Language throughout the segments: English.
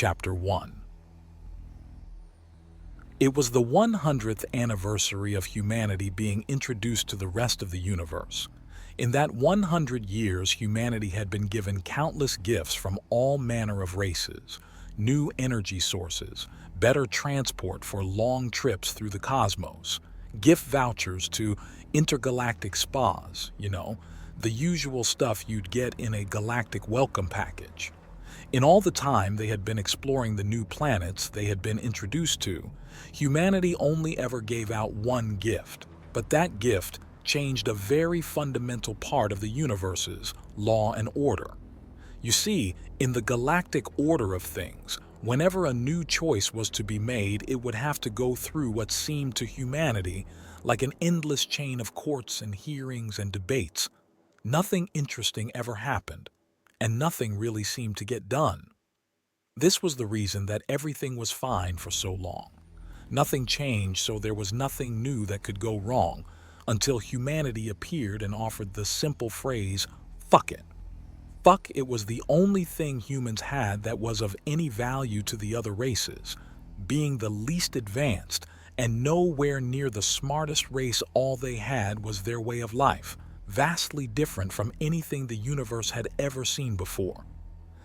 Chapter 1. It was the 100th anniversary of humanity being introduced to the rest of the universe. In that 100 years, humanity had been given countless gifts from all manner of races, new energy sources, better transport for long trips through the cosmos, gift vouchers to intergalactic spas, the usual stuff you'd get in a galactic welcome package. In all the time they had been exploring the new planets they had been introduced to, humanity only ever gave out one gift, but that gift changed a very fundamental part of the universe's law and order. You see, in the galactic order of things, whenever a new choice was to be made, it would have to go through what seemed to humanity like an endless chain of courts and hearings and debates. Nothing interesting ever happened, and nothing really seemed to get done. This was the reason that everything was fine for so long. Nothing changed, so there was nothing new that could go wrong, until humanity appeared and offered the simple phrase, "Fuck it." Fuck it was the only thing humans had that was of any value to the other races. Being the least advanced and nowhere near the smartest race, all they had was their way of life, vastly different from anything the universe had ever seen before.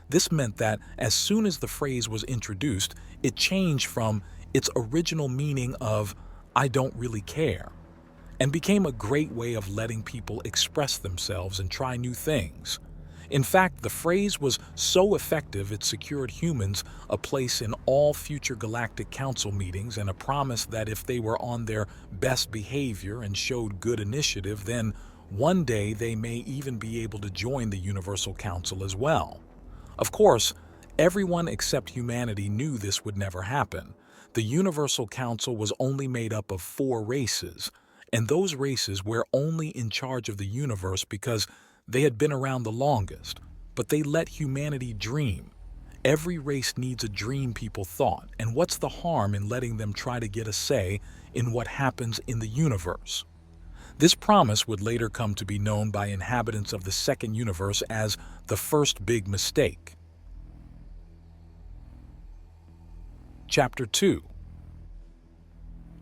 This meant that as soon as the phrase was introduced, it changed from its original meaning of "I don't really care" and became a great way of letting people express themselves and try new things. In fact, the phrase was so effective it secured humans a place in all future galactic council meetings and a promise that if they were on their best behavior and showed good initiative, then one day they may even be able to join the Universal Council as well. Of course, everyone except humanity knew this would never happen. The Universal Council was only made up of 4 races, and those races were only in charge of the universe because they had been around the longest, but they let humanity dream. Every race needs a dream, people thought, and what's the harm in letting them try to get a say in what happens in the universe? This promise would later come to be known by inhabitants of the second universe as the first big mistake. Chapter 2.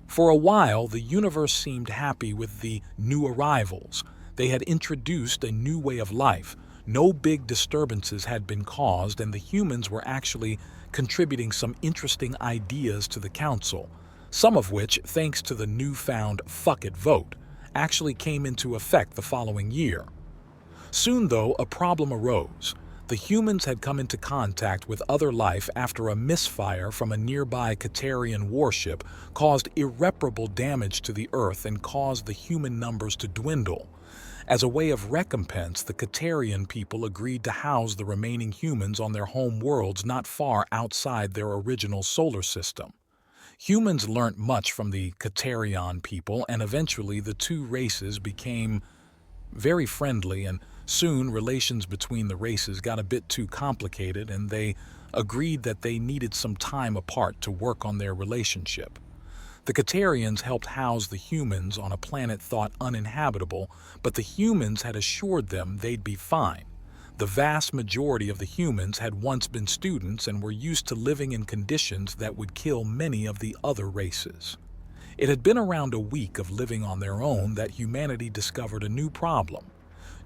For a while, the universe seemed happy with the new arrivals. They had introduced a new way of life. No big disturbances had been caused, and the humans were actually contributing some interesting ideas to the council, some of which, thanks to the newfound "fuck it" vote, actually came into effect the following year. Soon, though, a problem arose. The humans had come into contact with other life after a misfire from a nearby Katarian warship caused irreparable damage to the Earth and caused the human numbers to dwindle. As a way of recompense, the Katarian people agreed to house the remaining humans on their home worlds not far outside their original solar system. Humans learnt much from the Katarian people, and eventually the two races became very friendly, and soon relations between the races got a bit too complicated, and they agreed that they needed some time apart to work on their relationship. The Katarians helped house the humans on a planet thought uninhabitable, but the humans had assured them they'd be fine. The vast majority of the humans had once been students and were used to living in conditions that would kill many of the other races. It had been around a week of living on their own that humanity discovered a new problem.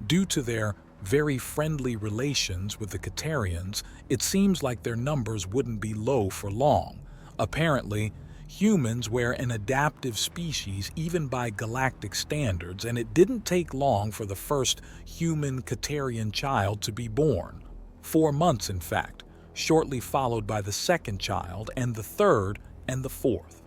Due to their very friendly relations with the Katarians, it seems like their numbers wouldn't be low for long. Apparently, humans were an adaptive species even by galactic standards, and it didn't take long for the first human Katarian child to be born. 4 months, in fact, shortly followed by the second child and the third and the fourth.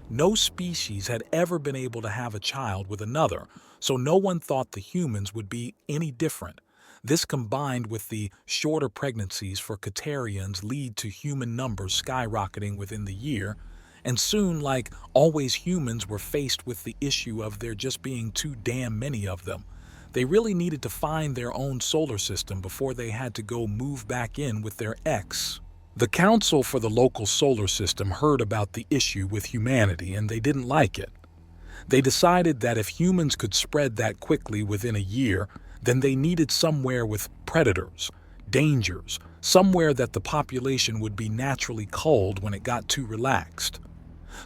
No species had ever been able to have a child with another, so no one thought the humans would be any different. This combined with the shorter pregnancies for Katarians lead to human numbers skyrocketing within the year, and soon, like always, humans were faced with the issue of there just being too damn many of them. They really needed to find their own solar system before they had to go move back in with their ex. The council for the local solar system heard about the issue with humanity, and they didn't like it. They decided that if humans could spread that quickly within a year, then they needed somewhere with predators, dangers, somewhere that the population would be naturally culled when it got too relaxed.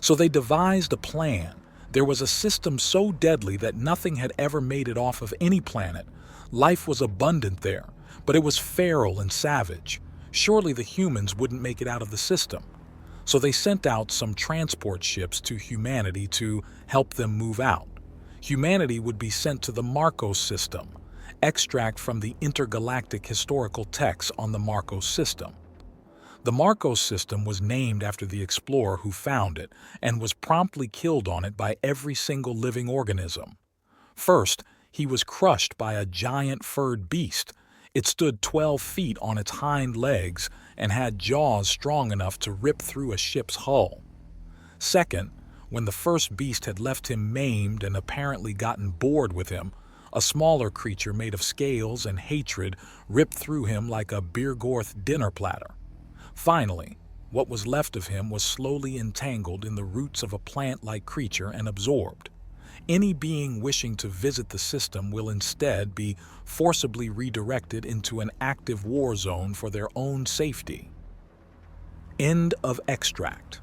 So they devised a plan. There was a system so deadly that nothing had ever made it off of any planet. Life was abundant there, but it was feral and savage. Surely the humans wouldn't make it out of the system. So they sent out some transport ships to humanity to help them move out. Humanity would be sent to the Marcos system, extract from the intergalactic historical texts on the Marcos system. The Marcos system was named after the explorer who found it and was promptly killed on it by every single living organism. First, he was crushed by a giant furred beast. It stood 12 feet on its hind legs and had jaws strong enough to rip through a ship's hull. Second, when the first beast had left him maimed and apparently gotten bored with him, a smaller creature made of scales and hatred ripped through him like a Beergorth dinner platter. Finally, what was left of him was slowly entangled in the roots of a plant-like creature and absorbed. Any being wishing to visit the system will instead be forcibly redirected into an active war zone for their own safety. End of extract.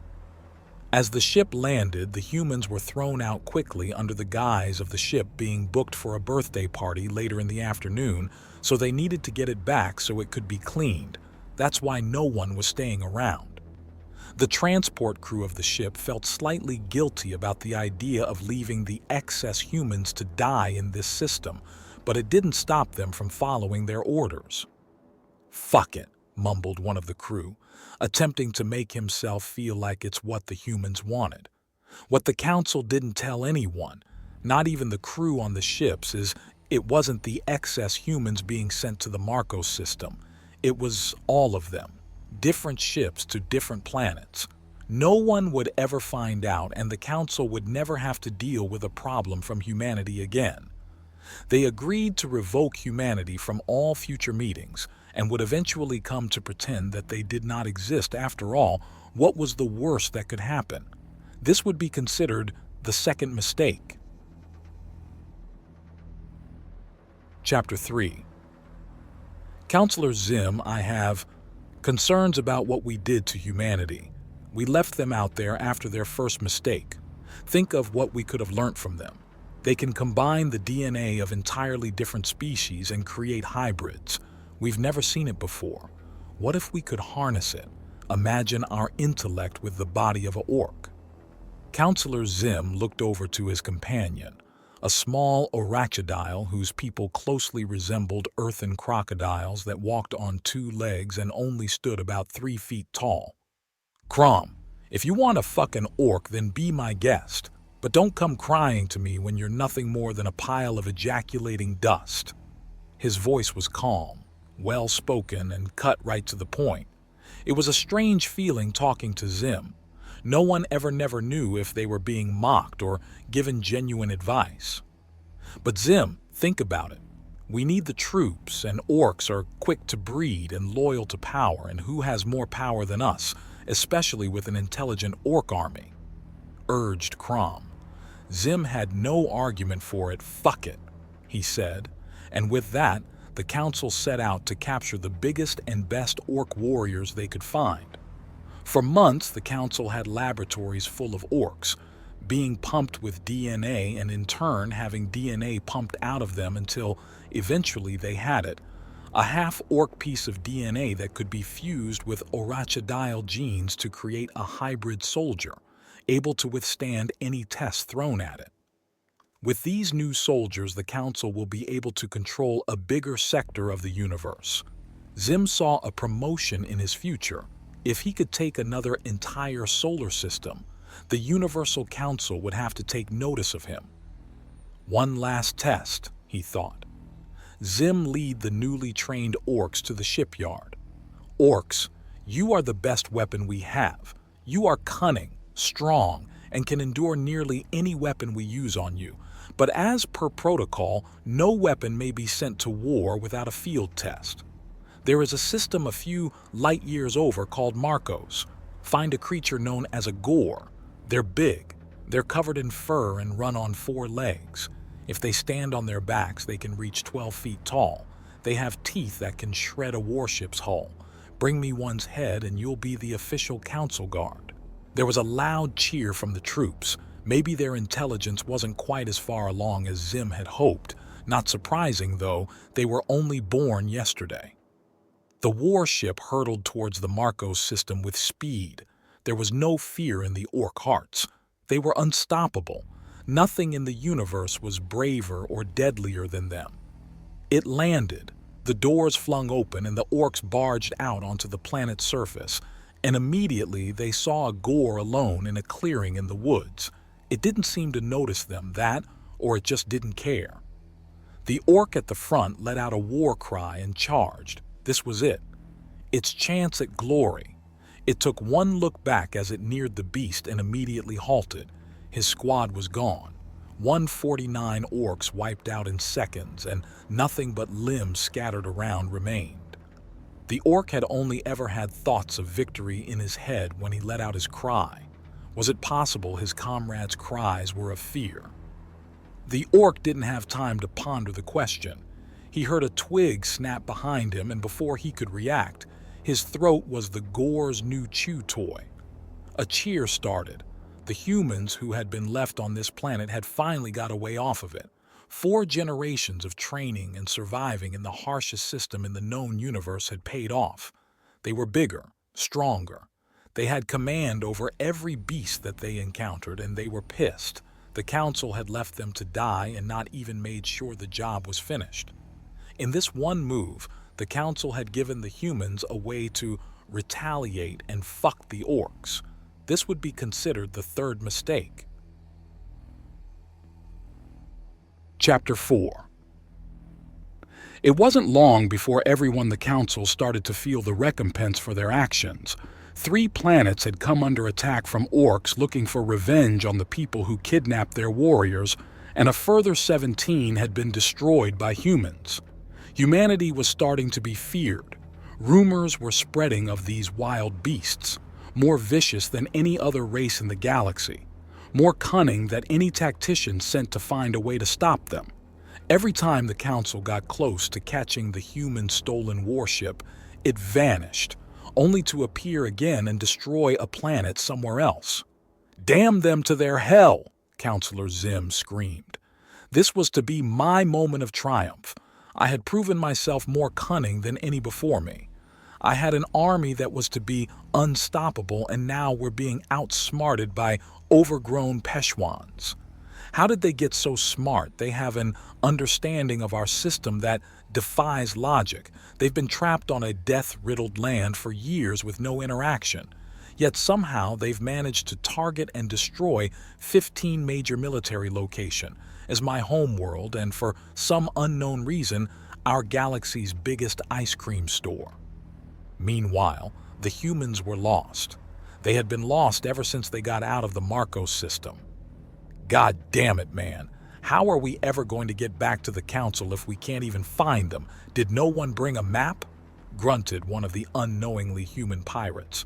As the ship landed, the humans were thrown out quickly under the guise of the ship being booked for a birthday party later in the afternoon, so they needed to get it back so it could be cleaned. That's why no one was staying around. The transport crew of the ship felt slightly guilty about the idea of leaving the excess humans to die in this system, but it didn't stop them from following their orders. "Fuck it," mumbled one of the crew, attempting to make himself feel like it's what the humans wanted. What the council didn't tell anyone, not even the crew on the ships, is it wasn't the excess humans being sent to the Marcos system. It was all of them, different ships to different planets. No one would ever find out, and the council would never have to deal with a problem from humanity again. They agreed to revoke humanity from all future meetings, and would eventually come to pretend that they did not exist after all. What was the worst that could happen? This would be considered the second mistake. Chapter 3. Counselor Zim, I have concerns about what we did to humanity. We left them out there after their first mistake. Think of what we could have learned from them. They can combine the DNA of entirely different species and create hybrids. We've never seen it before. What if we could harness it? Imagine our intellect with the body of an orc. Counselor Zim looked over to his companion, a small orachidile whose people closely resembled earthen crocodiles that walked on two legs and only stood about 3 feet tall. "Crom, if you want a fucking orc, then be my guest. But don't come crying to me when you're nothing more than a pile of ejaculating dust." His voice was calm, well-spoken, and cut right to the point. It was a strange feeling talking to Zim. No one ever never knew if they were being mocked or given genuine advice. "But Zim, think about it. We need the troops, and orcs are quick to breed and loyal to power, and who has more power than us, especially with an intelligent orc army?" urged Crom. Zim had no argument for it. "Fuck it," he said, and with that, the council set out to capture the biggest and best orc warriors they could find. For months, the council had laboratories full of orcs, being pumped with DNA and in turn having DNA pumped out of them until eventually they had it, a half-orc piece of DNA that could be fused with orachidile genes to create a hybrid soldier, able to withstand any test thrown at it. With these new soldiers, the council will be able to control a bigger sector of the universe. Zim saw a promotion in his future. If he could take another entire solar system, the Universal Council would have to take notice of him. One last test, he thought. Zim led the newly trained orcs to the shipyard. "Orcs, you are the best weapon we have. You are cunning, strong, and can endure nearly any weapon we use on you. But as per protocol, no weapon may be sent to war without a field test. There is a system a few light years over called Marcos. Find a creature known as a gore. They're big. They're covered in fur and run on 4 legs. If they stand on their backs, they can reach 12 feet tall. They have teeth that can shred a warship's hull. Bring me one's head and you'll be the official council guard." There was a loud cheer from the troops. Maybe their intelligence wasn't quite as far along as Zim had hoped. Not surprising, though, they were only born yesterday. The warship hurtled towards the Marcos system with speed. There was no fear in the orc hearts. They were unstoppable. Nothing in the universe was braver or deadlier than them. It landed. The doors flung open and the orcs barged out onto the planet's surface, and immediately they saw a Gore alone in a clearing in the woods. It didn't seem to notice them, or it just didn't care. The orc at the front let out a war cry and charged. This was it. Its chance at glory. It took one look back as it neared the beast and immediately halted. His squad was gone. 149 orcs wiped out in seconds, and nothing but limbs scattered around remained. The orc had only ever had thoughts of victory in his head when he let out his cry. Was it possible his comrades' cries were of fear? The orc didn't have time to ponder the question. He heard a twig snap behind him, and before he could react, his throat was the Gore's new chew toy. A cheer started. The humans who had been left on this planet had finally got a way off of it. 4 generations of training and surviving in the harshest system in the known universe had paid off. They were bigger, stronger. They had command over every beast that they encountered, and they were pissed. The council had left them to die and not even made sure the job was finished. In this one move, the council had given the humans a way to retaliate and fuck the orcs. This would be considered the third mistake. Chapter 4. It wasn't long before everyone in the council started to feel the recompense for their actions. 3 planets had come under attack from orcs looking for revenge on the people who kidnapped their warriors, and a further 17 had been destroyed by humans. Humanity was starting to be feared. Rumors were spreading of these wild beasts, more vicious than any other race in the galaxy, more cunning than any tactician sent to find a way to stop them. Every time the council got close to catching the human-stolen warship, it vanished, only to appear again and destroy a planet somewhere else. "Damn them to their hell!" Counselor Zim screamed. This was to be my moment of triumph. I had proven myself more cunning than any before me. I had an army that was to be unstoppable, and now we're being outsmarted by overgrown Peshwans. How did they get so smart? They have an understanding of our system that defies logic. They've been trapped on a death-riddled land for years with no interaction. Yet somehow they've managed to target and destroy 15 major military locations as my homeworld and, for some unknown reason, our galaxy's biggest ice cream store. Meanwhile, the humans were lost. They had been lost ever since they got out of the Marcos system. God damn it, man. How are we ever going to get back to the council if we can't even find them? Did no one bring a map? Grunted one of the unknowingly human pirates.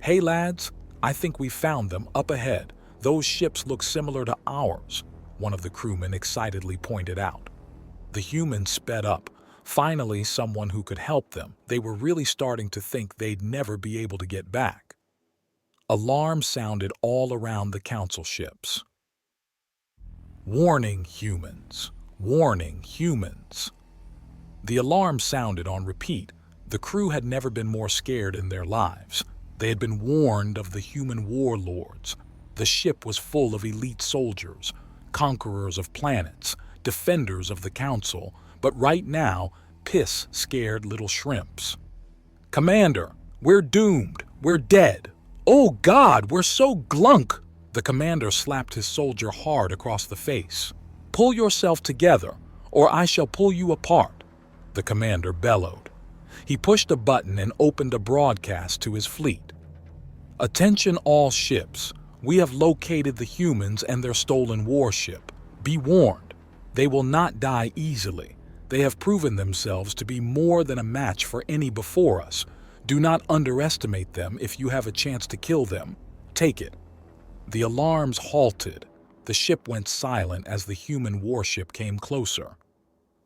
Hey lads, I think we found them up ahead. Those ships look similar to ours, one of the crewmen excitedly pointed out. The humans sped up. Finally, someone who could help them. They were really starting to think they'd never be able to get back. Alarms sounded all around the council ships. Warning humans. Warning humans. The alarm sounded on repeat. The crew had never been more scared in their lives. They had been warned of the human warlords. The ship was full of elite soldiers, conquerors of planets, defenders of the council, but right now, piss-scared little shrimps. "Commander, we're doomed. We're dead. Oh God, we're so glunk!" The commander slapped his soldier hard across the face. "Pull yourself together, or I shall pull you apart," the commander bellowed. He pushed a button and opened a broadcast to his fleet. "Attention all ships. We have located the humans and their stolen warship. Be warned, they will not die easily. They have proven themselves to be more than a match for any before us. Do not underestimate them. If you have a chance to kill them, take it." The alarms halted. The ship went silent as the human warship came closer.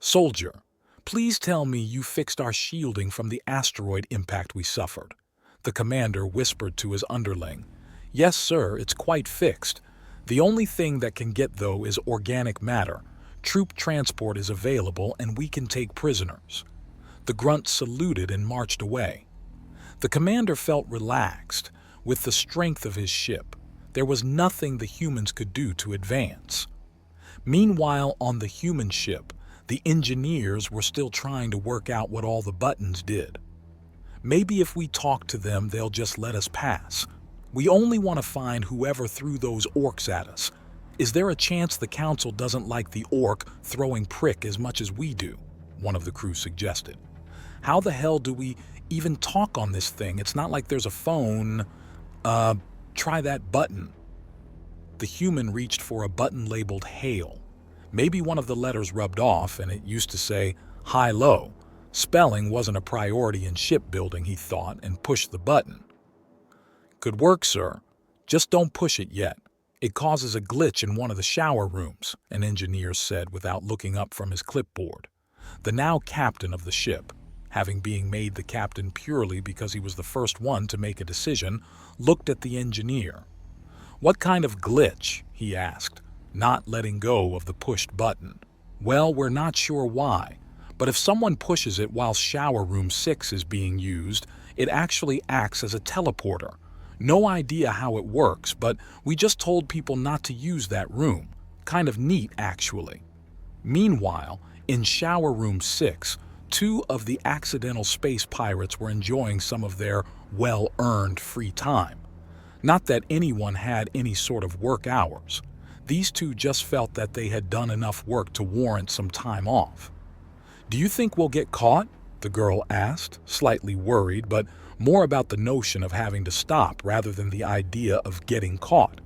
"Soldier, Please tell me you fixed our shielding from the asteroid impact we suffered. The commander whispered to his underling. Yes, sir, it's quite fixed. The only thing that can get, though, is organic matter. Troop transport is available and we can take prisoners. The grunt saluted and marched away. The commander felt relaxed. With the strength of his ship, there was nothing the humans could do to advance. Meanwhile, on the human ship, the engineers were still trying to work out what all the buttons did. Maybe if we talk to them, they'll just let us pass. We only want to find whoever threw those orcs at us. Is there a chance the council doesn't like the orc throwing prick as much as we do? One of the crew suggested. How the hell do we even talk on this thing? It's not like there's a phone. Try that button. The human reached for a button labeled Hail. Maybe one of the letters rubbed off and it used to say high-low. Spelling wasn't a priority in shipbuilding, he thought, and pushed the button. Good work, sir. Just don't push it yet. It causes a glitch in one of the shower rooms, an engineer said without looking up from his clipboard. The now captain of the ship, having been made the captain purely because he was the first one to make a decision, looked at the engineer. What kind of glitch? He asked, not letting go of the pushed button. Well, we're not sure why, but if someone pushes it while shower room 6 is being used, it actually acts as a teleporter. No idea how it works, but we just told people not to use that room. Kind of neat, actually. Meanwhile, in shower room 6, 2 of the accidental space pirates were enjoying some of their well-earned free time. Not that anyone had any sort of work hours. These 2 just felt that they had done enough work to warrant some time off. Do you think we'll get caught? The girl asked, slightly worried, but more about the notion of having to stop rather than the idea of getting caught.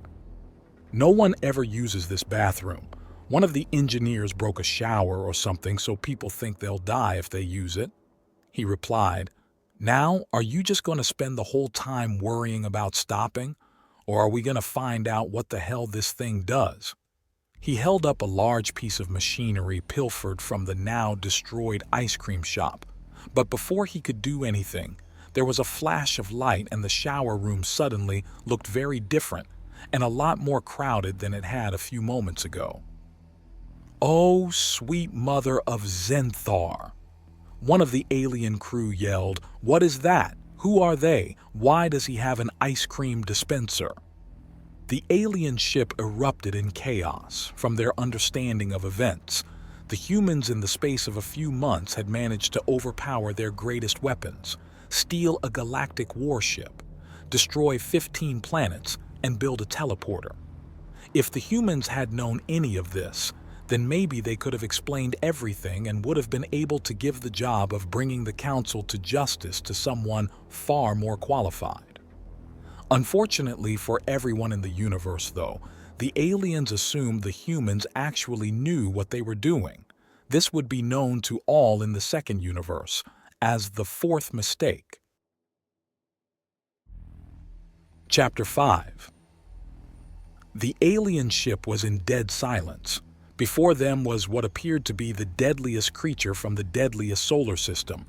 No one ever uses this bathroom. One of the engineers broke a shower or something, so people think they'll die if they use it. He replied, Now, are you just going to spend the whole time worrying about stopping? Or are we going to find out what the hell this thing does? He held up a large piece of machinery pilfered from the now destroyed ice cream shop. But before he could do anything, there was a flash of light and the shower room suddenly looked very different and a lot more crowded than it had a few moments ago. Oh, sweet mother of Zenthar! One of the alien crew yelled, What is that? Who are they? Why does he have an ice cream dispenser? The alien ship erupted in chaos from their understanding of events. The humans in the space of a few months had managed to overpower their greatest weapons, steal a galactic warship, destroy 15 planets, and build a teleporter. If the humans had known any of this, then maybe they could have explained everything and would have been able to give the job of bringing the council to justice to someone far more qualified. Unfortunately for everyone in the universe, though, the aliens assumed the humans actually knew what they were doing. This would be known to all in the second universe as the fourth mistake. Chapter 5. The alien ship was in dead silence. Before them was what appeared to be the deadliest creature from the deadliest solar system.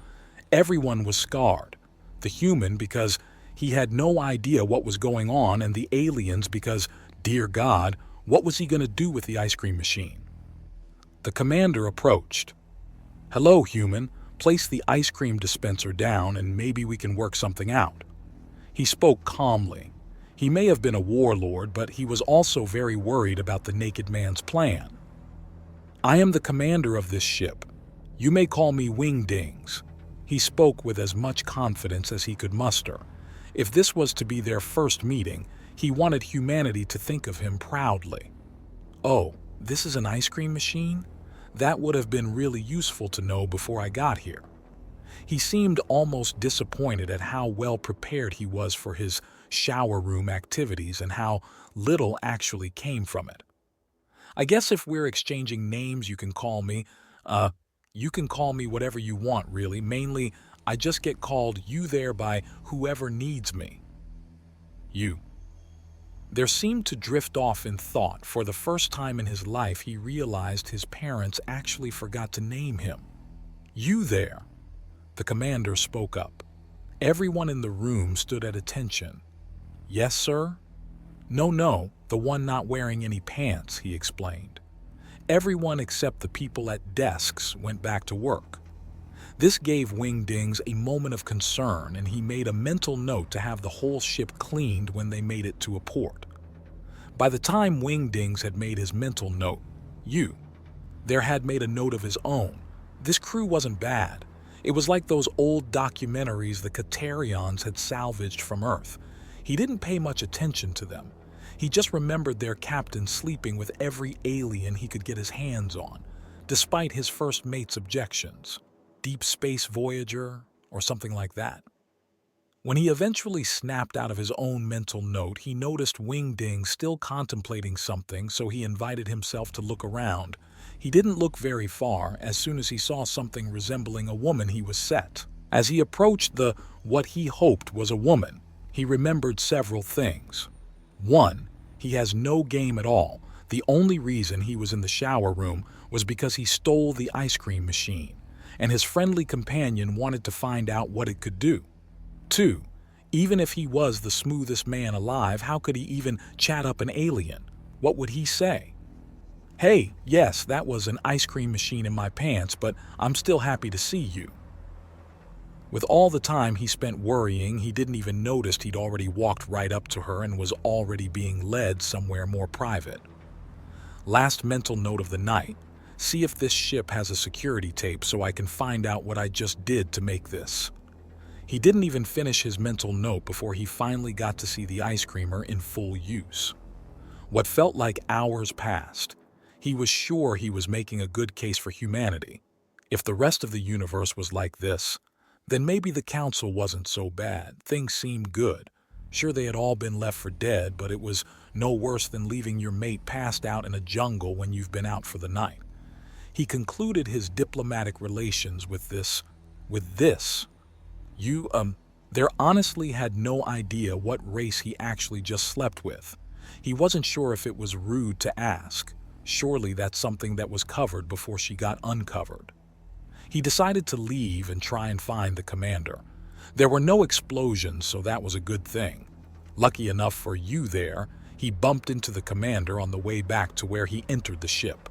Everyone was scarred. The human because he had no idea what was going on, and the aliens because, dear God, what was he going to do with the ice cream machine? The commander approached. Hello, human. Place the ice cream dispenser down and maybe we can work something out. He spoke calmly. He may have been a warlord, but he was also very worried about the naked man's plan. I am the commander of this ship. You may call me Wingdings. He spoke with as much confidence as he could muster. If this was to be their first meeting, he wanted humanity to think of him proudly. Oh, this is an ice cream machine? That would have been really useful to know before I got here. He seemed almost disappointed at how well prepared he was for his shower room activities and how little actually came from it. I guess if we're exchanging names, you can call me whatever you want, really. Mainly, I just get called you there by whoever needs me. You. There seemed to drift off in thought. For the first time in his life, he realized his parents actually forgot to name him. "You there?" The commander spoke up. Everyone in the room stood at attention. "Yes, sir?" No, the one not wearing any pants," he explained. Everyone except the people at desks went back to work. This gave Wingdings a moment of concern, and he made a mental note to have the whole ship cleaned when they made it to a port. By the time Wingdings had made his mental note, there had made a note of his own. This crew wasn't bad. It was like those old documentaries the Katarians had salvaged from Earth. He didn't pay much attention to them. He just remembered their captain sleeping with every alien he could get his hands on, despite his first mate's objections. Deep Space Voyager, or something like that. When he eventually snapped out of his own mental note, he noticed Wingding still contemplating something, so he invited himself to look around. He didn't look very far. As soon as he saw something resembling a woman, he was set. As he approached what he hoped was a woman, he remembered several things. 1. He has no game at all. The only reason he was in the shower room was because he stole the ice cream machine, and his friendly companion wanted to find out what it could do. 2. Even if he was the smoothest man alive, how could he even chat up an alien? What would he say? "Hey, yes, that was an ice cream machine in my pants, but I'm still happy to see you." With all the time he spent worrying, he didn't even notice he'd already walked right up to her and was already being led somewhere more private. Last mental note of the night. See if this ship has a security tape so I can find out what I just did to make this. He didn't even finish his mental note before he finally got to see the ice creamer in full use. What felt like hours passed. He was sure he was making a good case for humanity. If the rest of the universe was like this, then maybe the council wasn't so bad. Things seemed good. Sure, they had all been left for dead, but it was no worse than leaving your mate passed out in a jungle when you've been out for the night. He concluded his diplomatic relations with this. There honestly had no idea what race he actually just slept with. He wasn't sure if it was rude to ask. Surely that's something that was covered before she got uncovered. He decided to leave and try and find the commander. There were no explosions, so that was a good thing. Lucky enough for you there, he bumped into the commander on the way back to where he entered the ship.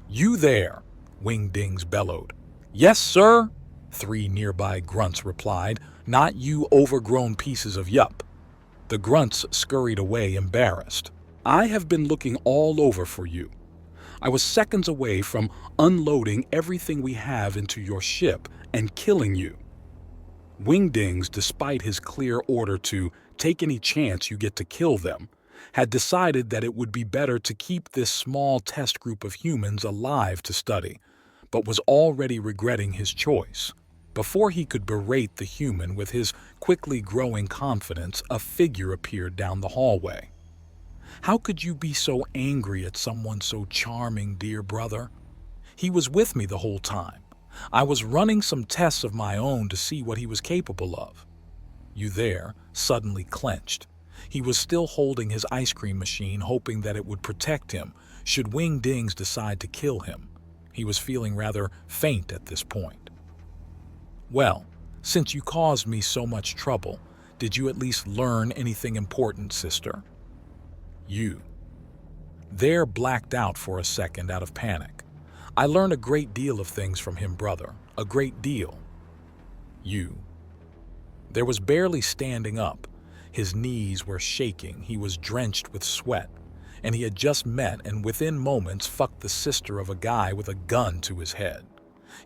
"You there?" Wingdings bellowed. "Yes, sir," 3 nearby grunts replied. "Not you overgrown pieces of yup." The grunts scurried away embarrassed. "I have been looking all over for you. I was seconds away from unloading everything we have into your ship and killing you." Wingdings, despite his clear order to take any chance you get to kill them, had decided that it would be better to keep this small test group of humans alive to study, but was already regretting his choice. Before he could berate the human with his quickly growing confidence, a figure appeared down the hallway. "How could you be so angry at someone so charming, dear brother? He was with me the whole time. I was running some tests of my own to see what he was capable of." You there suddenly clenched. He was still holding his ice cream machine, hoping that it would protect him should Wingdings decide to kill him. He was feeling rather faint at this point. "Well, since you caused me so much trouble, did you at least learn anything important, sister?" You there blacked out for a second out of panic. "I learned a great deal of things from him, brother. A great deal." You there was barely standing up. His knees were shaking, he was drenched with sweat, and he had just met and within moments fucked the sister of a guy with a gun to his head.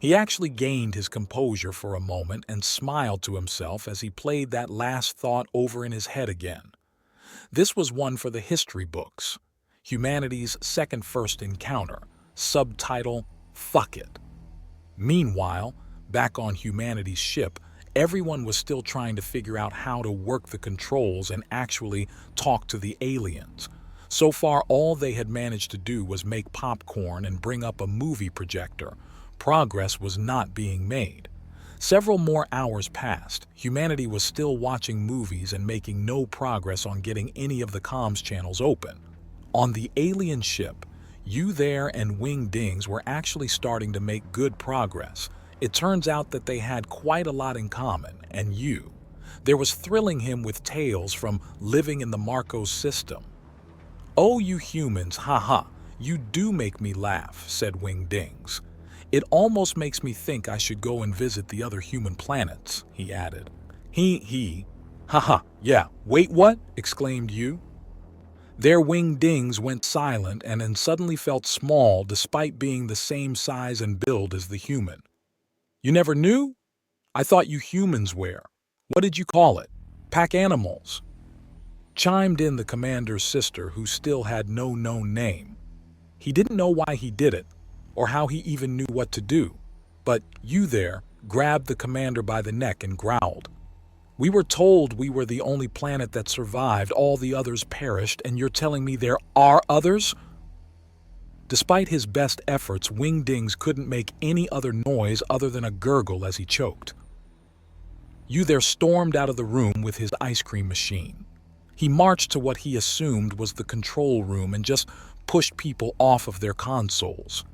He actually gained his composure for a moment and smiled to himself as he played that last thought over in his head again. This was one for the history books. Humanity's second first encounter. Subtitle, "Fuck It." Meanwhile, back on humanity's ship, everyone was still trying to figure out how to work the controls and actually talk to the aliens. So far, all they had managed to do was make popcorn and bring up a movie projector. Progress was not being made. Several more hours passed. Humanity was still watching movies and making no progress on getting any of the comms channels open. On the alien ship, you there and Wingdings were actually starting to make good progress. It turns out that they had quite a lot in common, and there was thrilling him with tales from living in the Marcos system. "Oh, you humans, haha, you do make me laugh," said Wingdings. "It almost makes me think I should go and visit the other human planets," he added. Haha, yeah, wait, what?" exclaimed you. Their Wingdings went silent and then suddenly felt small despite being the same size and build as the human. "You never knew? I thought you humans were. What did you call it? Pack animals?" Chimed in the commander's sister, who still had no known name. He didn't know why he did it, or how he even knew what to do, but you there grabbed the commander by the neck and growled. "We were told we were the only planet that survived, all the others perished, and you're telling me there are others?" Despite his best efforts, Wingdings couldn't make any other noise other than a gurgle as he choked. You there stormed out of the room with his ice cream machine. He marched to what he assumed was the control room and just pushed people off of their consoles.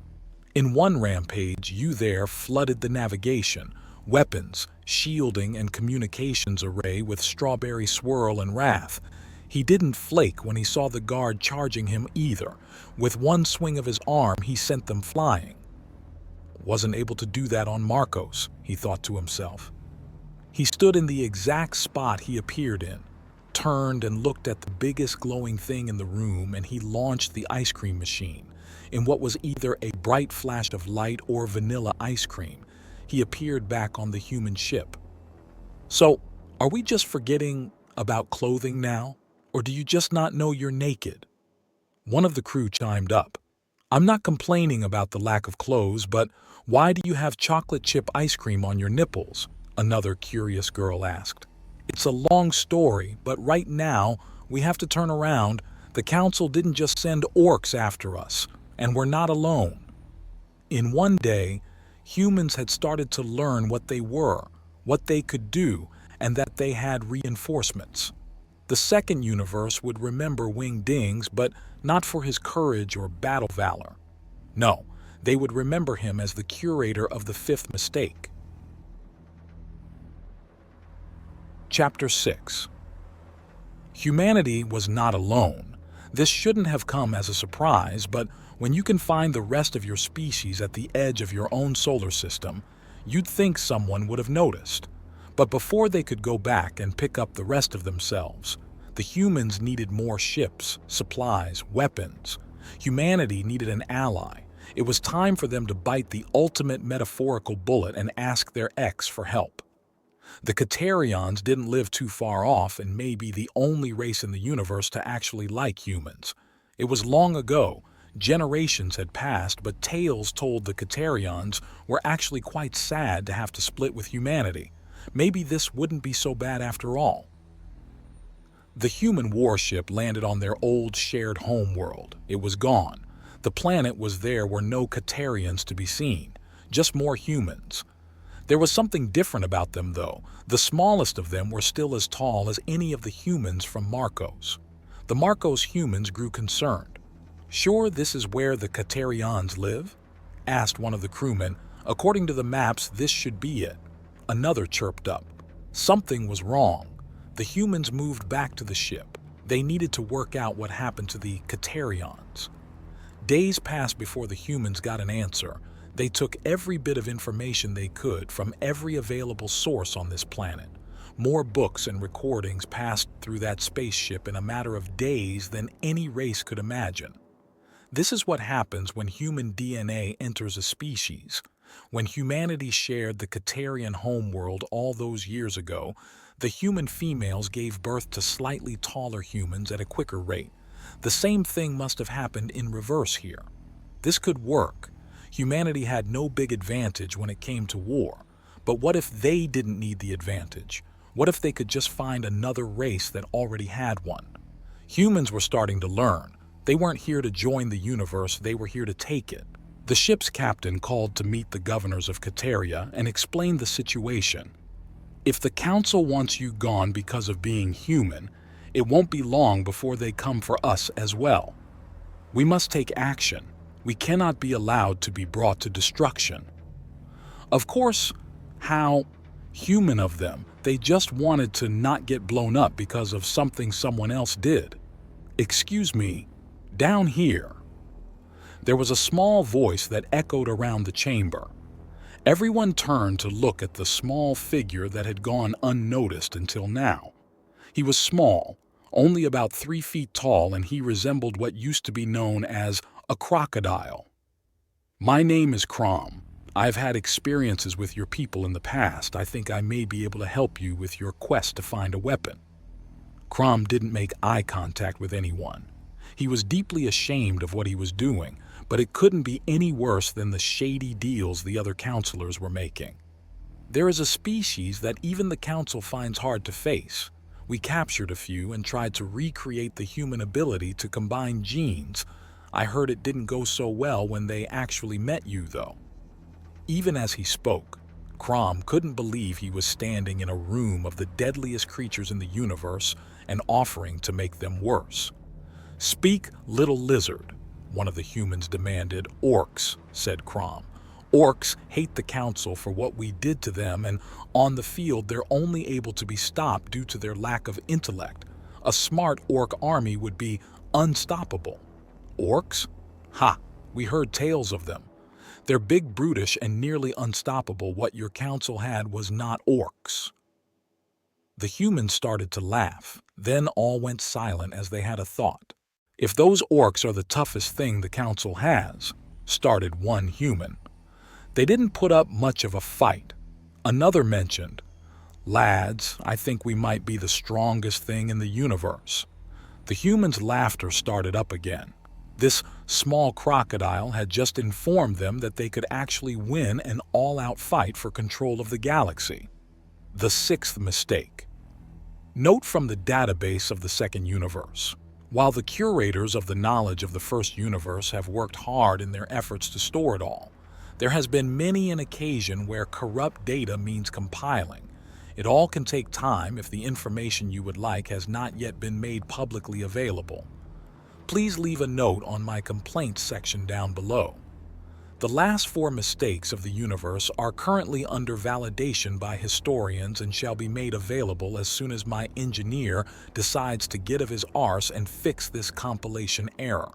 In one rampage, you there flooded the navigation, weapons, shielding, and communications array with strawberry swirl and wrath. He didn't flake when he saw the guard charging him either. With one swing of his arm, he sent them flying. Wasn't able to do that on Marcos, he thought to himself. He stood in the exact spot he appeared in, turned and looked at the biggest glowing thing in the room, and he launched the ice cream machine. In what was either a bright flash of light or vanilla ice cream, he appeared back on the human ship. "So, are we just forgetting about clothing now? Or do you just not know you're naked?" One of the crew chimed up. "I'm not complaining about the lack of clothes, but why do you have chocolate chip ice cream on your nipples?" another curious girl asked. "It's a long story, but right now we have to turn around. The council didn't just send orcs after us, and we're not alone." In one day, humans had started to learn what they were, what they could do, and that they had reinforcements. The second universe would remember Wingdings, but not for his courage or battle valor. No, they would remember him as the curator of the fifth mistake. Chapter 6. Humanity was not alone. This shouldn't have come as a surprise, but when you can find the rest of your species at the edge of your own solar system, you'd think someone would have noticed. But before they could go back and pick up the rest of themselves, the humans needed more ships, supplies, weapons. Humanity needed an ally. It was time for them to bite the ultimate metaphorical bullet and ask their ex for help. The Katerions didn't live too far off and may be the only race in the universe to actually like humans. It was long ago, generations had passed, but tales told the Katerions were actually quite sad to have to split with humanity. Maybe this wouldn't be so bad after all. The human warship landed on their old shared homeworld. It was gone. The planet was there were no Katerions to be seen, just more humans. There was something different about them, though. The smallest of them were still as tall as any of the humans from Marcos. The Marcos humans grew concerned. "Sure this is where the Katerions live?" asked one of the crewmen. "According to the maps, this should be it." Another chirped up. Something was wrong. The humans moved back to the ship. They needed to work out what happened to the Katerions. Days passed before the humans got an answer. They took every bit of information they could from every available source on this planet. More books and recordings passed through that spaceship in a matter of days than any race could imagine. This is what happens when human DNA enters a species. When humanity shared the Katerian homeworld all those years ago, the human females gave birth to slightly taller humans at a quicker rate. The same thing must have happened in reverse here. This could work. Humanity had no big advantage when it came to war. But what if they didn't need the advantage? What if they could just find another race that already had one? Humans were starting to learn. They weren't here to join the universe, they were here to take it. The ship's captain called to meet the governors of Kateria and explained the situation. "If the council wants you gone because of being human, it won't be long before they come for us as well. We must take action. We cannot be allowed to be brought to destruction." Of course, how human of them. They just wanted to not get blown up because of something someone else did. Excuse me, down here. There was a small voice that echoed around the chamber. Everyone turned to look at the small figure that had gone unnoticed until now. He was small, only about 3 feet tall, and he resembled what used to be known as a crocodile. My name is Crom. I've had experiences with your people in the past. I think I may be able to help you with your quest to find a weapon. Crom didn't make eye contact with anyone. He was deeply ashamed of what he was doing, but it couldn't be any worse than the shady deals the other counselors were making. There is a species that even the council finds hard to face. We captured a few and tried to recreate the human ability to combine genes. I heard it didn't go so well when they actually met you, though. Even as he spoke, Crom couldn't believe he was standing in a room of the deadliest creatures in the universe and offering to make them worse. "Speak, little lizard," one of the humans demanded. "Orcs," said Crom. "Orcs hate the council for what we did to them, and on the field they're only able to be stopped due to their lack of intellect. A smart orc army would be unstoppable." "Orcs? Ha! We heard tales of them. They're big, brutish, and nearly unstoppable. What your council had was not orcs." The humans started to laugh, then all went silent as they had a thought. "If those orcs are the toughest thing the council has," started one human. "They didn't put up much of a fight." Another mentioned, "Lads, I think we might be the strongest thing in the universe." The humans' laughter started up again. This small crocodile had just informed them that they could actually win an all-out fight for control of the galaxy. The sixth mistake. Note from the database of the second universe. While the curators of the knowledge of the first universe have worked hard in their efforts to store it all, there has been many an occasion where corrupt data means compiling. It all can take time if the information you would like has not yet been made publicly available. Please leave a note on my complaints section down below. The last 4 mistakes of the universe are currently under validation by historians and shall be made available as soon as my engineer decides to get of his arse and fix this compilation error.